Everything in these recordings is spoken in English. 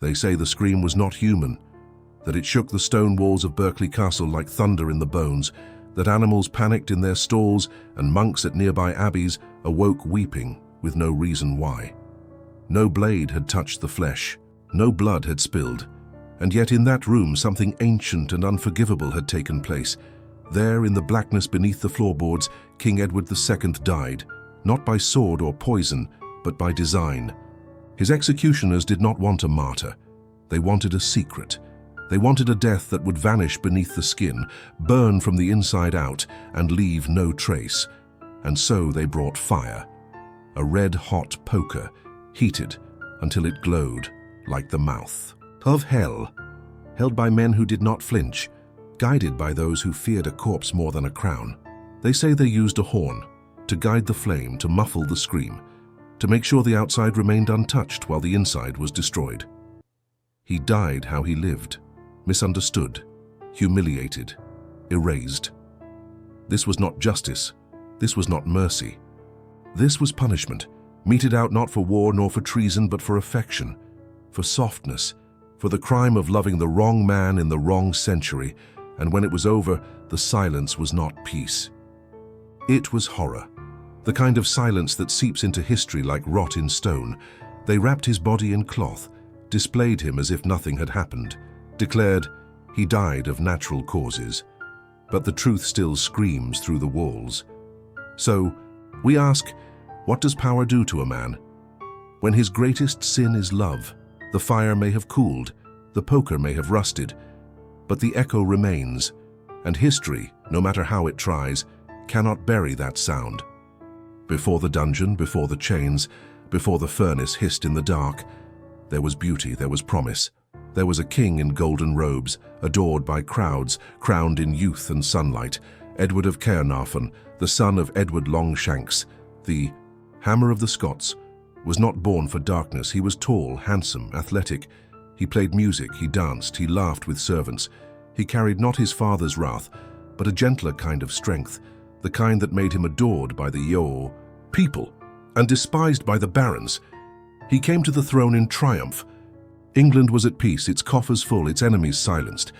They say the scream was not human, that it shook the stone walls of Berkeley Castle like thunder in the bones, that animals panicked in their stalls and monks at nearby abbeys awoke weeping with no reason why. No blade had touched the flesh, no blood had spilled, and yet in that room something ancient and unforgivable had taken place. There, in the blackness beneath the floorboards, King Edward II died, not by sword or poison, but by design. His executioners did not want a martyr. They wanted a secret. They wanted a death that would vanish beneath the skin, burn from the inside out, and leave no trace. And so they brought fire, a red-hot poker, heated until it glowed like the mouth of hell, held by men who did not flinch, guided by those who feared a corpse more than a crown. They say they used a horn to guide the flame, to muffle the scream, to make sure the outside remained untouched while the inside was destroyed. He died how he lived, misunderstood, humiliated, erased. This was not justice. This was not mercy. This was punishment, meted out not for war nor for treason, but for affection, for softness, for the crime of loving the wrong man in the wrong century, and when it was over, the silence was not peace. It was horror, the kind of silence that seeps into history like rot in stone. They wrapped his body in cloth, displayed him as if nothing had happened, declared he died of natural causes. But the truth still screams through the walls. So, we ask, what does power do to a man? When his greatest sin is love, the fire may have cooled, the poker may have rusted, but the echo remains, and history, no matter how it tries, cannot bury that sound. Before the dungeon, before the chains, before the furnace hissed in the dark, there was beauty, there was promise. There was a king in golden robes, adored by crowds, crowned in youth and sunlight, Edward of Caernarfon, the son of Edward Longshanks, the Hammer of the Scots, was not born for darkness. He was tall, handsome, athletic. He played music, he danced, he laughed with servants. He carried not his father's wrath, but a gentler kind of strength, the kind that made him adored by the people and despised by the barons. He came to the throne in triumph. England was at peace, its coffers full, its enemies silenced.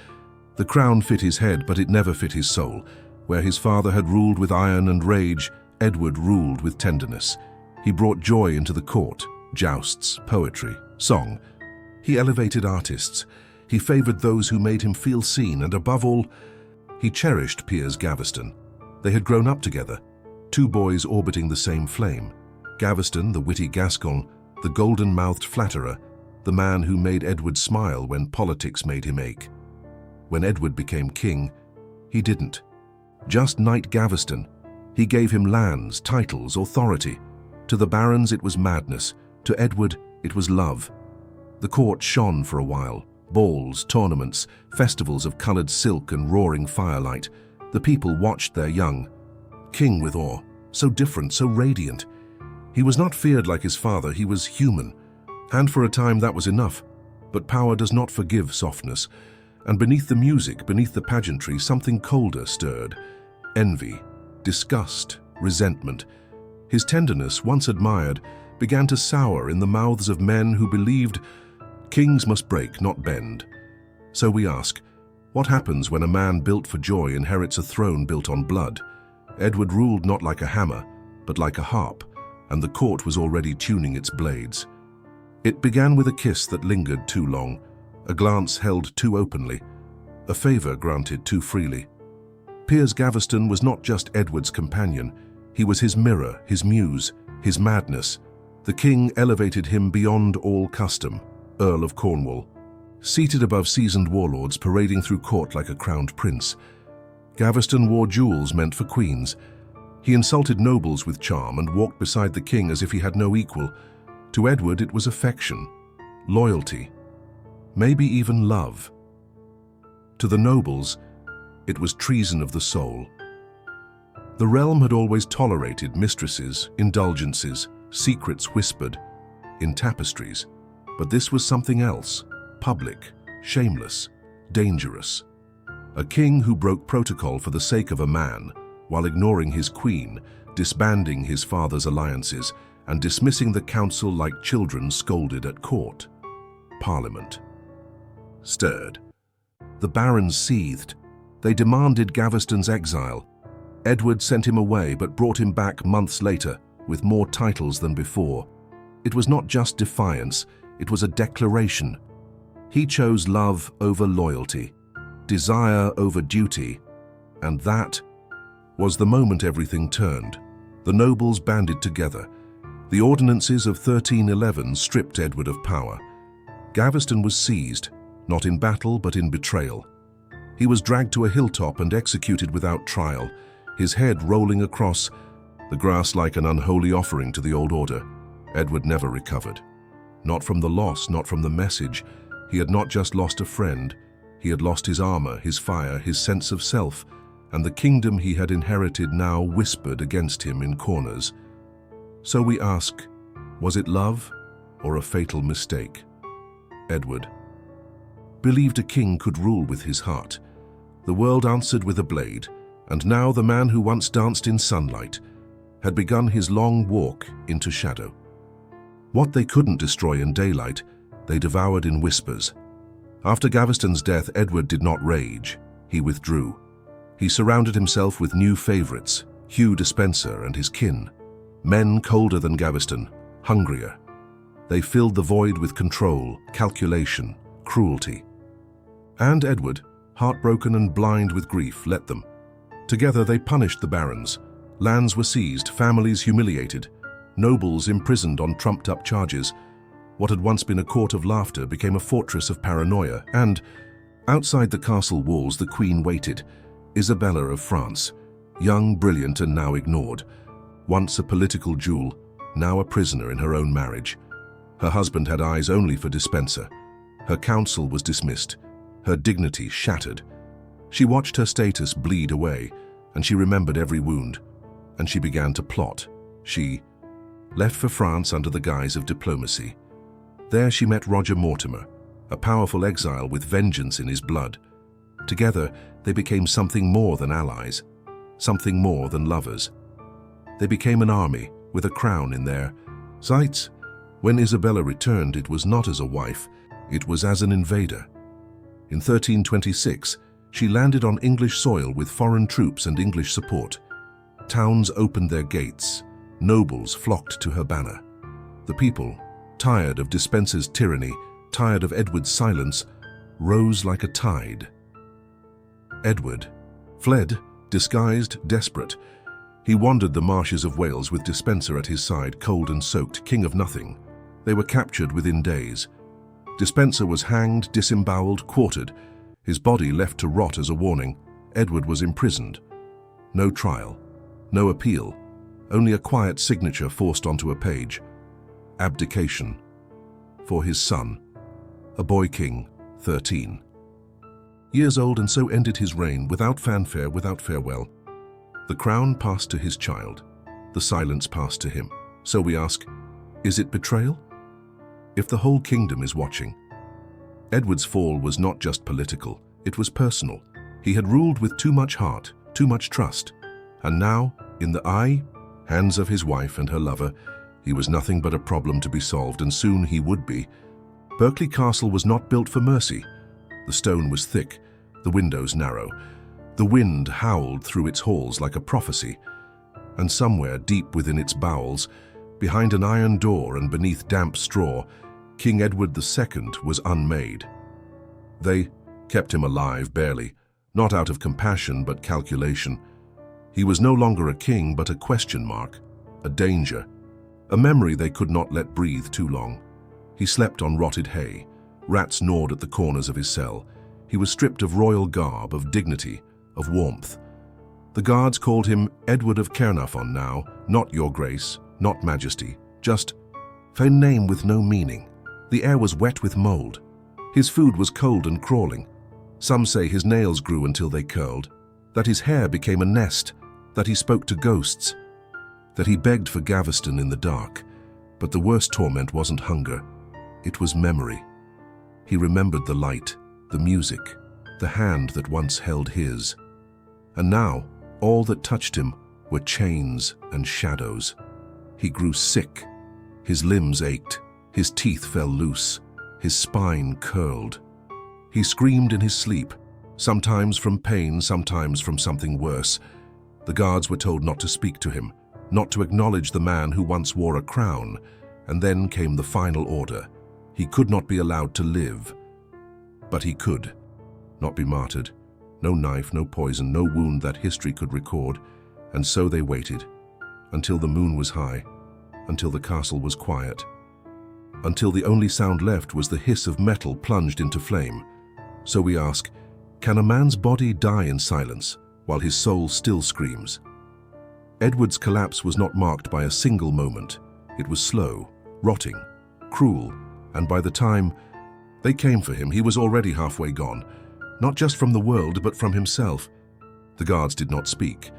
The crown fit his head, but it never fit his soul. Where his father had ruled with iron and rage, Edward ruled with tenderness. He brought joy into the court, jousts, poetry, song. He elevated artists. He favored those who made him feel seen, and above all, he cherished Piers Gaveston. They had grown up together, two boys orbiting the same flame. Gaveston, the witty Gascon, the golden-mouthed flatterer, the man who made Edward smile when politics made him ache. When Edward became king, he didn't. Just knight Gaveston. He gave him lands, titles, authority. To the barons it was madness, to Edward it was love. The court shone for a while. Balls, tournaments, festivals of coloured silk and roaring firelight. The people watched their young king with awe, so different, so radiant. He was not feared like his father, he was human. And for a time that was enough. But power does not forgive softness. And beneath the music, beneath the pageantry, something colder stirred. Envy, disgust, resentment. His tenderness, once admired, began to sour in the mouths of men who believed kings must break, not bend. So we ask, what happens when a man built for joy inherits a throne built on blood? Edward ruled not like a hammer, but like a harp, and the court was already tuning its blades. It began with a kiss that lingered too long, a glance held too openly, a favour granted too freely. Piers Gaveston was not just Edward's companion, he was his mirror, his muse, his madness. The king elevated him beyond all custom, Earl of Cornwall, seated above seasoned warlords parading through court like a crowned prince. Gaveston wore jewels meant for queens. He insulted nobles with charm and walked beside the king as if he had no equal. To Edward it was affection, loyalty, maybe even love. To the nobles, it was treason of the soul. The realm had always tolerated mistresses, indulgences, secrets whispered in tapestries. But this was something else, public, shameless, dangerous. A king who broke protocol for the sake of a man, while ignoring his queen, disbanding his father's alliances, and dismissing the council like children scolded at court. Parliament. Stirred. The barons seethed. They demanded Gaveston's exile. Edward sent him away but brought him back months later with more titles than before. It was not just defiance, it was a declaration. He chose love over loyalty, desire over duty, and that was the moment everything turned. The nobles banded together. The ordinances of 1311 stripped Edward of power. Gaveston was seized, not in battle but in betrayal. He was dragged to a hilltop and executed without trial, his head rolling across the grass like an unholy offering to the old order. Edward never recovered. Not from the loss, not from the message. He had not just lost a friend, he had lost his armor, his fire, his sense of self, and the kingdom he had inherited now whispered against him in corners. So we ask, was it love or a fatal mistake? Edward believed a king could rule with his heart. The world answered with a blade, and now the man who once danced in sunlight had begun his long walk into shadow. What they couldn't destroy in daylight, they devoured in whispers. After Gaveston's death, Edward did not rage. He withdrew. He surrounded himself with new favorites, Hugh Despenser and his kin, men colder than Gaveston, hungrier. They filled the void with control, calculation, cruelty. And Edward, heartbroken and blind with grief, let them. Together they punished the barons. Lands were seized, families humiliated, nobles imprisoned on trumped-up charges. What had once been a court of laughter became a fortress of paranoia, and outside the castle walls the Queen waited, Isabella of France, young, brilliant, and now ignored. Once a political jewel, now a prisoner in her own marriage. Her husband had eyes only for Despenser. Her counsel was dismissed, her dignity shattered. She watched her status bleed away, and she remembered every wound, and she began to plot. She left for France under the guise of diplomacy. There she met Roger Mortimer, a powerful exile with vengeance in his blood. Together, they became something more than allies, something more than lovers. They became an army with a crown in their sights. When Isabella returned, it was not as a wife, it was as an invader. In 1326, she landed on English soil with foreign troops and English support. Towns opened their gates, nobles flocked to her banner. The people, tired of Despenser's tyranny, tired of Edward's silence, rose like a tide. Edward fled, disguised, desperate. He wandered the marshes of Wales with Despenser at his side, cold and soaked, king of nothing. They were captured within days. Despenser was hanged, disemboweled, quartered, his body left to rot as a warning. Edward was imprisoned. No trial, no appeal, only a quiet signature forced onto a page. Abdication. For his son, a boy king, 13 years old, and so ended his reign, without fanfare, without farewell. The crown passed to his child. The silence passed to him. So we ask, is it betrayal? If the whole kingdom is watching. Edward's fall was not just political, it was personal. He had ruled with too much heart, too much trust. And now, in the hands of his wife and her lover, he was nothing but a problem to be solved, and soon he would be. Berkeley Castle was not built for mercy. The stone was thick, the windows narrow. The wind howled through its halls like a prophecy. And somewhere deep within its bowels, behind an iron door and beneath damp straw, King Edward II was unmade. They kept him alive barely, not out of compassion but calculation. He was no longer a king but a question mark, a danger, a memory they could not let breathe too long. He slept on rotted hay. Rats gnawed at the corners of his cell. He was stripped of royal garb, of dignity, of warmth. The guards called him Edward of Caernarfon now, not your grace, not majesty, just a name with no meaning. The air was wet with mold. His food was cold and crawling. Some say his nails grew until they curled, that his hair became a nest, that he spoke to ghosts, that he begged for Gaveston in the dark. But the worst torment wasn't hunger, it was memory. He remembered the light, the music, the hand that once held his. And now, all that touched him were chains and shadows. He grew sick. His limbs ached. His teeth fell loose. His spine curled. He screamed in his sleep, sometimes from pain, sometimes from something worse. The guards were told not to speak to him, not to acknowledge the man who once wore a crown, and then came the final order. He could not be allowed to live. But he could not be martyred. No knife, no poison, no wound that history could record. And so they waited, until the moon was high, until the castle was quiet, until the only sound left was the hiss of metal plunged into flame. So we ask, can a man's body die in silence while his soul still screams? Edward's collapse was not marked by a single moment. It was slow, rotting, cruel, and by the time they came for him, he was already halfway gone, not just from the world, but from himself. The guards did not speak.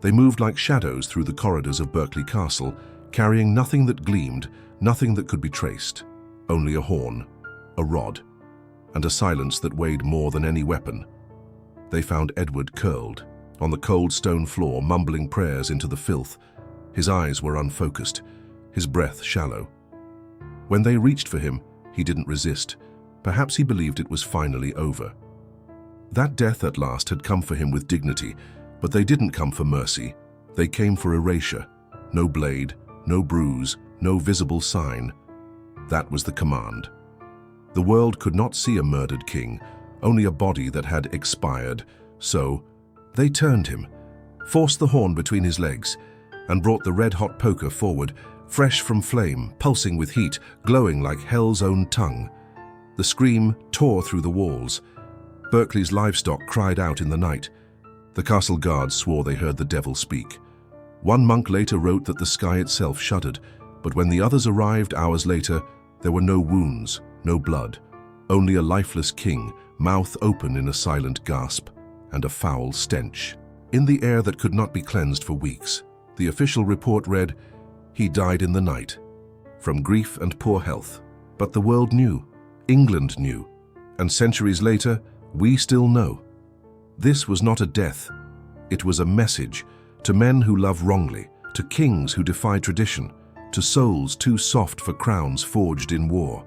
They moved like shadows through the corridors of Berkeley Castle, carrying nothing that gleamed, nothing that could be traced, only a horn, a rod, and a silence that weighed more than any weapon. They found Edward curled on the cold stone floor, mumbling prayers into the filth. His eyes were unfocused, his breath shallow. When they reached for him, he didn't resist. Perhaps he believed it was finally over. That death at last had come for him with dignity, but they didn't come for mercy. They came for erasure. No blade, no bruise, no visible sign. That was the command. The world could not see a murdered king, only a body that had expired. So they turned him, forced the horn between his legs, and brought the red-hot poker forward, fresh from flame, pulsing with heat, glowing like hell's own tongue. The scream tore through the walls. Berkeley's livestock cried out in the night. The castle guards swore they heard the devil speak. One monk later wrote that the sky itself shuddered, but when the others arrived hours later, there were no wounds, no blood, only a lifeless king, mouth open in a silent gasp, and a foul stench. In the air that could not be cleansed for weeks, the official report read, "He died in the night, from grief and poor health." But the world knew, England knew, and centuries later, we still know. This was not a death. It was a message to men who love wrongly, to kings who defy tradition, to souls too soft for crowns forged in war.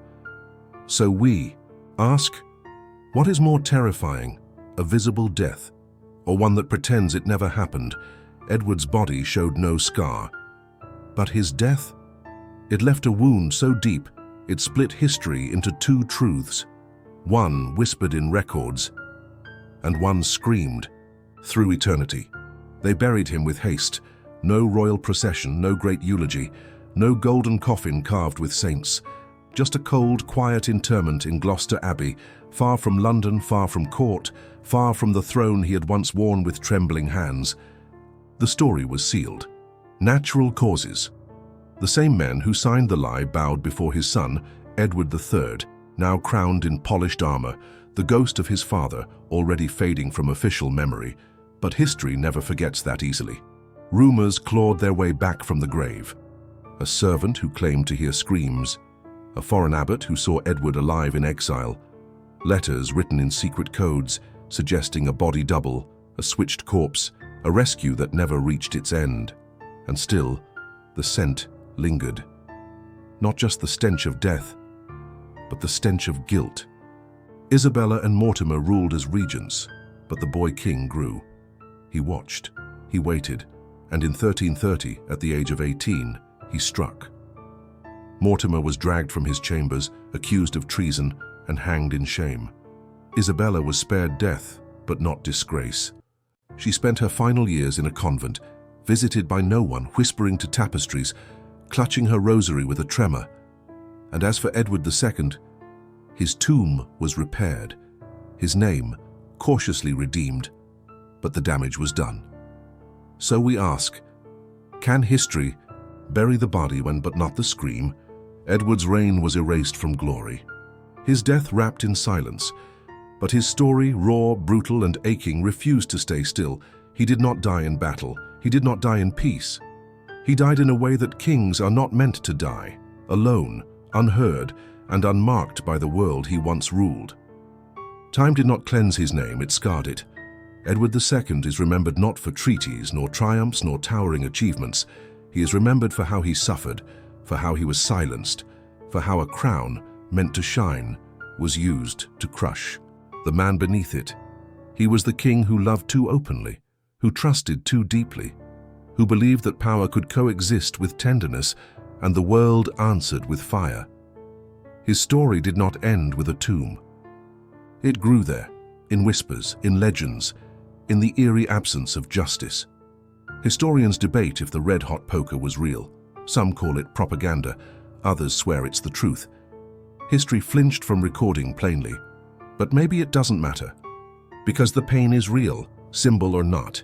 So we ask, what is more terrifying, a visible death, or one that pretends it never happened? Edward's body showed no scar. But his death? It left a wound so deep, it split history into two truths. One whispered in records, and one screamed through eternity. They buried him with haste. No royal procession, no great eulogy, no golden coffin carved with saints. Just a cold, quiet interment in Gloucester Abbey, far from London, far from court, far from the throne he had once worn with trembling hands. The story was sealed. Natural causes. The same men who signed the lie bowed before his son, Edward III, now crowned in polished armor, the ghost of his father already fading from official memory. But history never forgets that easily. Rumors clawed their way back from the grave. A servant who claimed to hear screams, a foreign abbot who saw Edward alive in exile, letters written in secret codes suggesting a body double, a switched corpse, a rescue that never reached its end. And still, the scent lingered. Not just the stench of death, but the stench of guilt. Isabella and Mortimer ruled as regents, but the boy king grew. He watched, he waited, and in 1330, at the age of 18, he struck. Mortimer was dragged from his chambers, accused of treason, and hanged in shame. Isabella was spared death, but not disgrace. She spent her final years in a convent, visited by no one, whispering to tapestries, clutching her rosary with a tremor. And as for Edward II, his tomb was repaired, his name cautiously redeemed, but the damage was done. So we ask, can history bury the body when but not the scream? Edward's reign was erased from glory. His death wrapped in silence, but his story, raw, brutal, and aching, refused to stay still. He did not die in battle. He did not die in peace. He died in a way that kings are not meant to die, alone, unheard, and unmarked by the world he once ruled. Time did not cleanse his name, it scarred it. Edward II is remembered not for treaties, nor triumphs, nor towering achievements. He is remembered for how he suffered, for how he was silenced, for how a crown, meant to shine, was used to crush. The man beneath it, he was the king who loved too openly, who trusted too deeply, who believed that power could coexist with tenderness, and the world answered with fire. His story did not end with a tomb. It grew there, in whispers, in legends, in the eerie absence of justice. Historians debate if the red-hot poker was real. Some call it propaganda, others swear it's the truth. History flinched from recording plainly, but maybe it doesn't matter. Because the pain is real, symbol or not.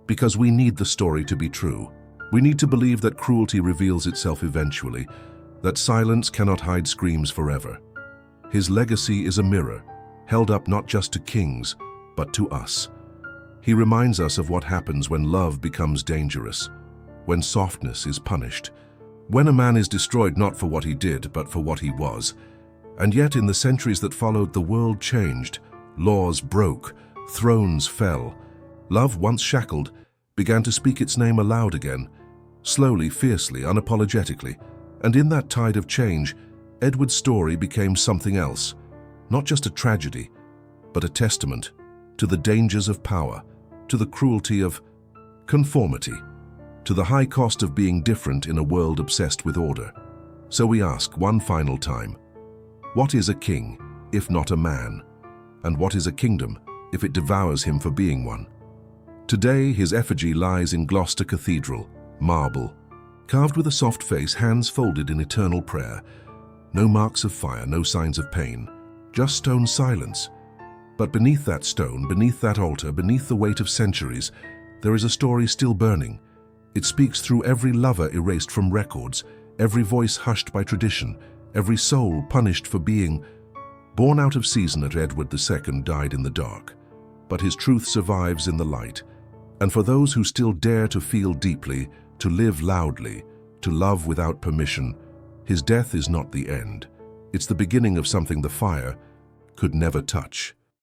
Because we need the story to be true. We need to believe that cruelty reveals itself eventually, that silence cannot hide screams forever. His legacy is a mirror, held up not just to kings, but to us. He reminds us of what happens when love becomes dangerous, when softness is punished, when a man is destroyed not for what he did, but for what he was. And yet in the centuries that followed, the world changed, laws broke, thrones fell. Love, once shackled, began to speak its name aloud again, slowly, fiercely, unapologetically. And in that tide of change, Edward's story became something else. Not just a tragedy, but a testament to the dangers of power, to the cruelty of conformity, to the high cost of being different in a world obsessed with order. So we ask one final time, what is a king, if not a man? And what is a kingdom, if it devours him for being one? Today, his effigy lies in Gloucester Cathedral, marble, carved with a soft face, hands folded in eternal prayer. No marks of fire, no signs of pain, just stone silence. But beneath that stone, beneath that altar, beneath the weight of centuries, there is a story still burning. It speaks through every lover erased from records, every voice hushed by tradition, every soul punished for being. Born out of season at Edward II died in the dark, but his truth survives in the light. And for those who still dare to feel deeply, to live loudly, to love without permission, his death is not the end. It's the beginning of something the fire could never touch.